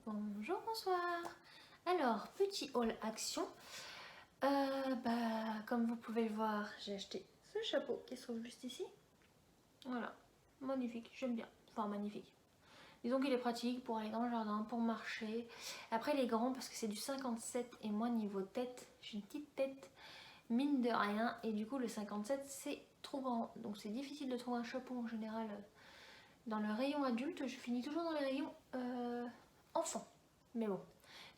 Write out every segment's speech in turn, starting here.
Bonjour, bonsoir. Alors, petit haul action. Comme vous pouvez le voir, j'ai acheté ce chapeau qui se trouve juste ici. Voilà, magnifique, j'aime bien. Enfin, magnifique. Disons qu'il est pratique pour aller dans le jardin, pour marcher. Après, il est grand parce que c'est du 57 et moi, niveau tête, j'ai une petite tête, mine de rien. Et du coup, le 57, c'est trop grand. Donc, c'est difficile de trouver un chapeau en général dans le rayon adulte. Je finis toujours dans les rayons enfants. Mais bon,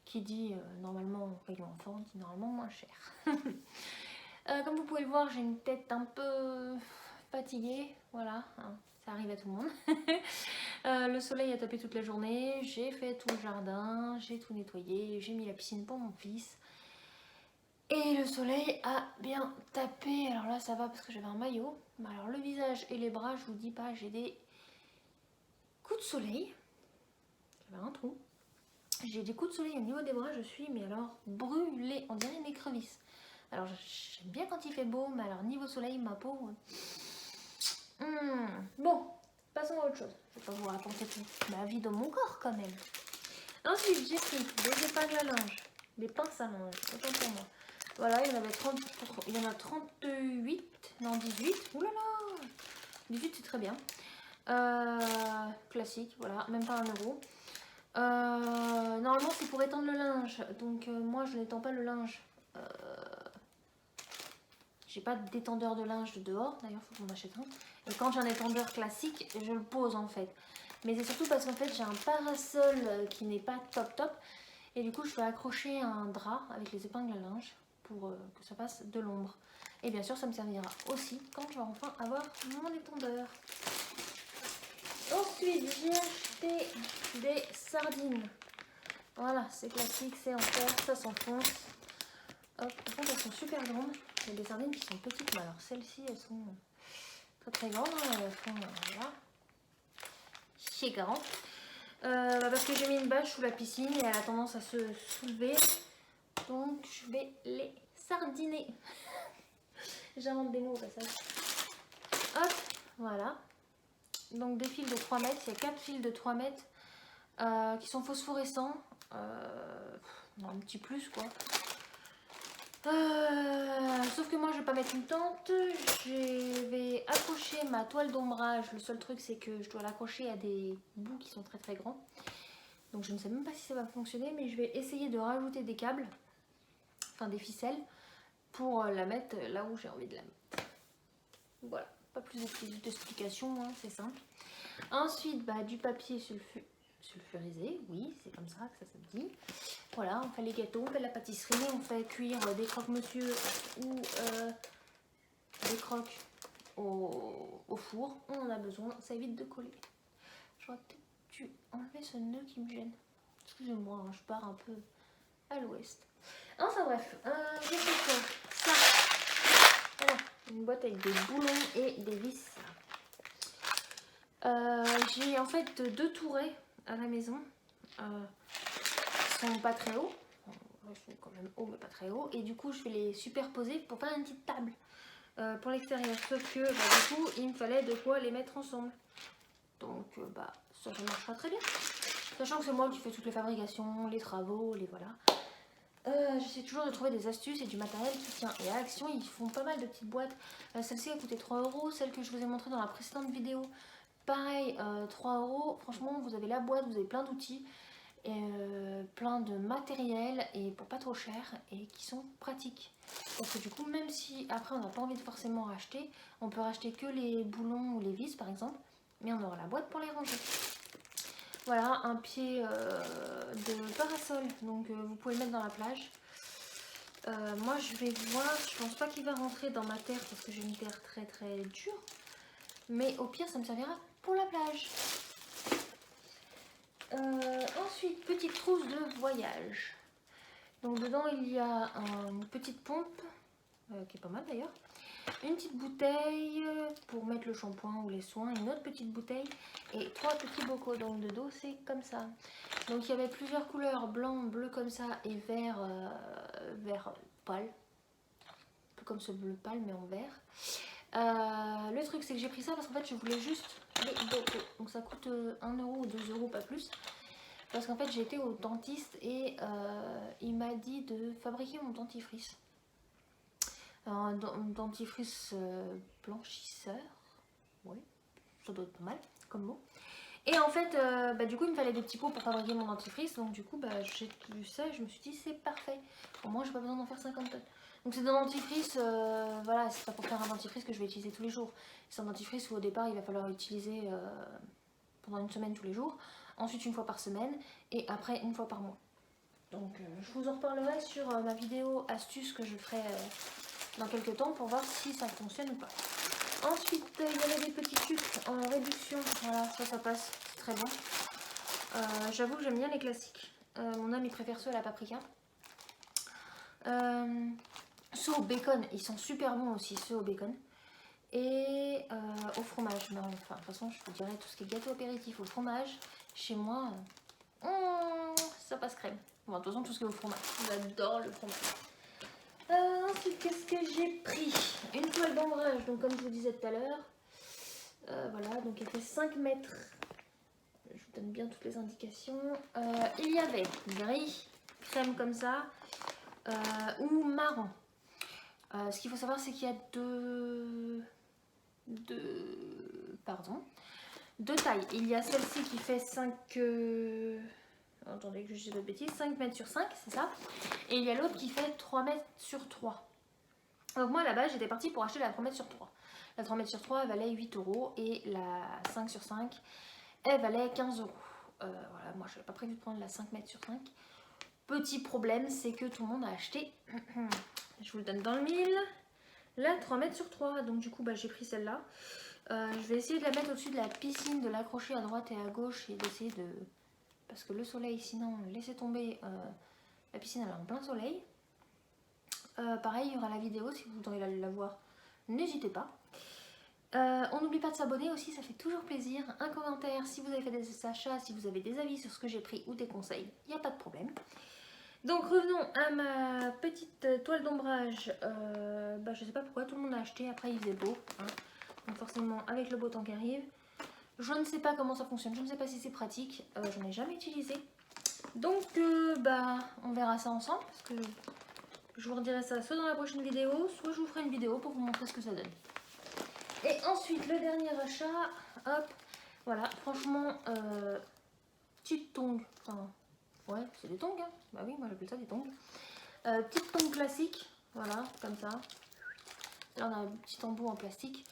qui dit normalement rayon enfant, dit normalement moins cher. Comme vous pouvez le voir, j'ai une tête un peu fatiguée, voilà, hein, ça arrive à tout le monde. Le soleil a tapé toute la journée, j'ai fait tout le jardin, j'ai tout nettoyé, j'ai mis la piscine pour mon fils. Et le soleil a bien tapé, alors là ça va parce que j'avais un maillot. Mais alors le visage et les bras, je vous dis pas, j'ai des coups de soleil. J'avais un trou. J'ai des coups de soleil au niveau des bras, je suis mais alors brûlée, on dirait une écrevisse. Alors j'aime bien quand il fait beau, mais alors niveau soleil, ma peau... Bon, passons à autre chose. Je vais pas vous raconter toute ma vie de mon corps quand même. Ensuite, j'ai pris des épingles à linge, des pinces à linge, autant pour moi. Voilà, il y en avait 30, il y en a 38, non 18, oulala, 18 c'est très bien. Classique, voilà, même pas 1 euro. Normalement c'est pour étendre le linge, donc moi je n'étends pas le linge. J'ai pas d'étendeur de linge de dehors, d'ailleurs il faut que j'en achète un. Et quand j'ai un étendeur classique, je le pose en fait. Mais c'est surtout parce qu'en fait j'ai un parasol qui n'est pas top top. Et du coup je vais accrocher un drap avec les épingles à linge pour que ça fasse de l'ombre. Et bien sûr ça me servira aussi quand je vais enfin avoir mon étendeur. Ensuite j'ai acheté des sardines. Voilà, c'est classique, c'est en fer, ça s'enfonce. Hop, par contre elles sont super grandes. Il y a des sardines qui sont petites, mais alors celles-ci elles sont très très grandes. Hein, elles font voilà, chez 40. Parce que j'ai mis une bâche sous la piscine et elle a tendance à se soulever. Donc je vais les sardiner. J'invente des mots au passage. Hop, voilà. Donc des fils de 3 mètres, il y a 4 fils de 3 mètres qui sont phosphorescents. Non, un petit plus quoi. Sauf que moi je vais pas mettre une tente, je vais accrocher ma toile d'ombrage. Le seul truc c'est que je dois l'accrocher à des bouts qui sont très très grands. Donc je ne sais même pas si ça va fonctionner, mais je vais essayer de rajouter des câbles, enfin des ficelles, pour la mettre là où j'ai envie de la mettre. Voilà, pas plus d'explications, hein, c'est simple. Ensuite, du papier sulfurisé, oui, c'est comme ça que ça se dit. Voilà, on fait les gâteaux, on fait la pâtisserie, on fait cuire des croque-monsieur ou des croques au four. On en a besoin, ça évite de coller. J'aurais peut-être dû enlever ce nœud qui me gêne. Excusez-moi, hein, je pars un peu à l'ouest. Enfin bref, j'ai fait quoi? Ça, voilà, une boîte avec des boulons et des vis. J'ai en fait 2 tourets à la maison. Ils sont pas très hauts. Ils sont quand même hauts mais pas très hauts. Et du coup je vais les superposer pour faire une petite table pour l'extérieur. Sauf que du coup il me fallait de quoi les mettre ensemble. Donc ça marchera très bien. Sachant que c'est moi qui fais toutes les fabrications, les travaux, les voilà. J'essaie toujours de trouver des astuces et du matériel qui tient. Et à Action, ils font pas mal de petites boîtes. Celle-ci a coûté 3 euros. Celle que je vous ai montrée dans la précédente vidéo, pareil, 3 euros. Franchement, vous avez la boîte, vous avez plein d'outils, plein de matériel et pour pas trop cher et qui sont pratiques. Parce que du coup, même si après on n'a pas envie de forcément racheter, on peut racheter que les boulons ou les vis par exemple, mais on aura la boîte pour les ranger. Voilà, un pied de parasol, donc vous pouvez le mettre dans la plage. Moi je vais voir, je pense pas qu'il va rentrer dans ma terre parce que j'ai une terre très très dure. Mais au pire ça me servira pour la plage. Ensuite, petite trousse de voyage. Donc dedans il y a une petite pompe, qui est pas mal d'ailleurs. Une petite bouteille pour mettre le shampoing ou les soins, une autre petite bouteille et 3 petits bocaux. Donc de dos c'est comme ça. Donc il y avait plusieurs couleurs, blanc, bleu comme ça et vert, vert pâle. Un peu comme ce bleu pâle mais en vert. Le truc c'est que j'ai pris ça parce qu'en fait je voulais juste les bocaux. Donc ça coûte 1 euro ou 2 euros, pas plus. parce qu'en fait j'ai été au dentiste et il m'a dit de fabriquer mon dentifrice. Un dentifrice blanchisseur, oui, ça doit être pas mal comme mot. Et en fait, du coup, il me fallait des petits pots pour fabriquer mon dentifrice. Donc, du coup, j'ai vu ça et je me suis dit, c'est parfait. Au moins, j'ai pas besoin d'en faire 50 tonnes. Donc, c'est un dentifrice, voilà, c'est pas pour faire un dentifrice que je vais utiliser tous les jours. C'est un dentifrice où au départ, il va falloir l'utiliser pendant une semaine tous les jours. Ensuite, une fois par semaine. Et après, une fois par mois. Donc, je vous en reparlerai sur ma vidéo astuce que je ferai dans quelques temps pour voir si ça fonctionne ou pas. Ensuite, il y avait des petits sucres en réduction. Voilà, ça passe, c'est très bon. J'avoue que j'aime bien les classiques. Mon homme, il préfère ceux à la paprika. Ceux au bacon, ils sont super bons aussi, ceux au bacon. Et au fromage. Mais enfin, de toute façon, je vous dirais tout ce qui est gâteau apéritif au fromage. Chez moi, ça passe crème. Bon, de toute façon, tout ce qui est au fromage. J'adore le fromage. Ensuite, qu'est-ce que j'ai pris? Une toile d'ombrage, donc comme je vous disais tout à l'heure. Voilà, donc elle fait 5 mètres. Je vous donne bien toutes les indications. Il y avait gris, crème comme ça, ou marron. Ce qu'il faut savoir, c'est qu'il y a deux tailles. Il y a celle-ci qui fait 5... attendez que je dise pas de bêtises, 5 mètres sur 5, c'est ça. Et il y a l'autre qui fait 3 mètres sur 3. Donc moi là-bas j'étais partie pour acheter la 3 mètres sur 3. La 3 mètres sur 3 elle valait 8 € et la 5 sur 5 elle valait 15 €. Voilà, moi je n'avais pas prévu de prendre la 5 mètres sur 5. Petit problème, c'est que tout le monde a acheté, je vous le donne dans le mille, la 3 mètres sur 3. Donc du coup j'ai pris celle-là. Je vais essayer de la mettre au-dessus de la piscine, de l'accrocher à droite et à gauche et d'essayer de... Parce que le soleil, sinon, laissez tomber, la piscine elle est en plein soleil. Pareil, il y aura la vidéo si vous voudrez la voir, n'hésitez pas. On n'oublie pas de s'abonner aussi, ça fait toujours plaisir. Un commentaire si vous avez fait des achats, si vous avez des avis sur ce que j'ai pris ou des conseils, il n'y a pas de problème. Donc revenons à ma petite toile d'ombrage. Je sais pas pourquoi tout le monde l'a acheté, après il faisait beau. Hein. Donc forcément avec le beau temps qui arrive. Je ne sais pas comment ça fonctionne, je ne sais pas si c'est pratique, j'en ai jamais utilisé. Donc on verra ça ensemble parce que je vous redirai ça soit dans la prochaine vidéo, soit je vous ferai une vidéo pour vous montrer ce que ça donne. Et ensuite, le dernier achat, hop, voilà, franchement, petite tongue, enfin, ouais, c'est des tongs, hein. Bah oui, moi j'appelle ça des tongs. Petite tongue classique, voilà, comme ça. Là, on a un petit embout en plastique.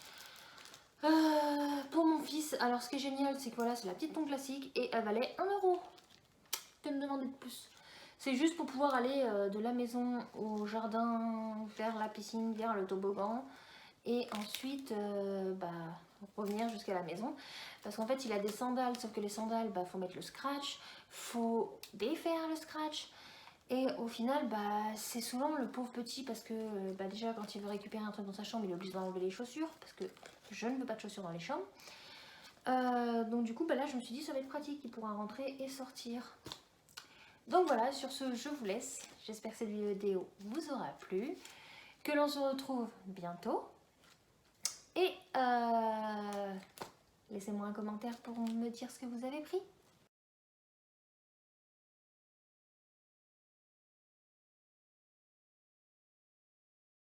Pour mon fils, alors ce qui est génial, c'est que voilà, c'est la petite tongue classique et elle valait 1 €. Que me demander de plus? C'est juste pour pouvoir aller de la maison au jardin, vers la piscine, vers le toboggan. Et ensuite, revenir jusqu'à la maison. Parce qu'en fait, il a des sandales, sauf que les sandales, faut mettre le scratch, faut défaire le scratch. Et au final, c'est souvent le pauvre petit parce que déjà, quand il veut récupérer un truc dans sa chambre, il est obligé d'enlever les chaussures. Parce que je ne veux pas de chaussures dans les chambres. Donc du coup, là, je me suis dit, ça va être pratique, il pourra rentrer et sortir. Donc voilà, sur ce, je vous laisse. J'espère que cette vidéo vous aura plu. Que l'on se retrouve bientôt. Et laissez-moi un commentaire pour me dire ce que vous avez pris.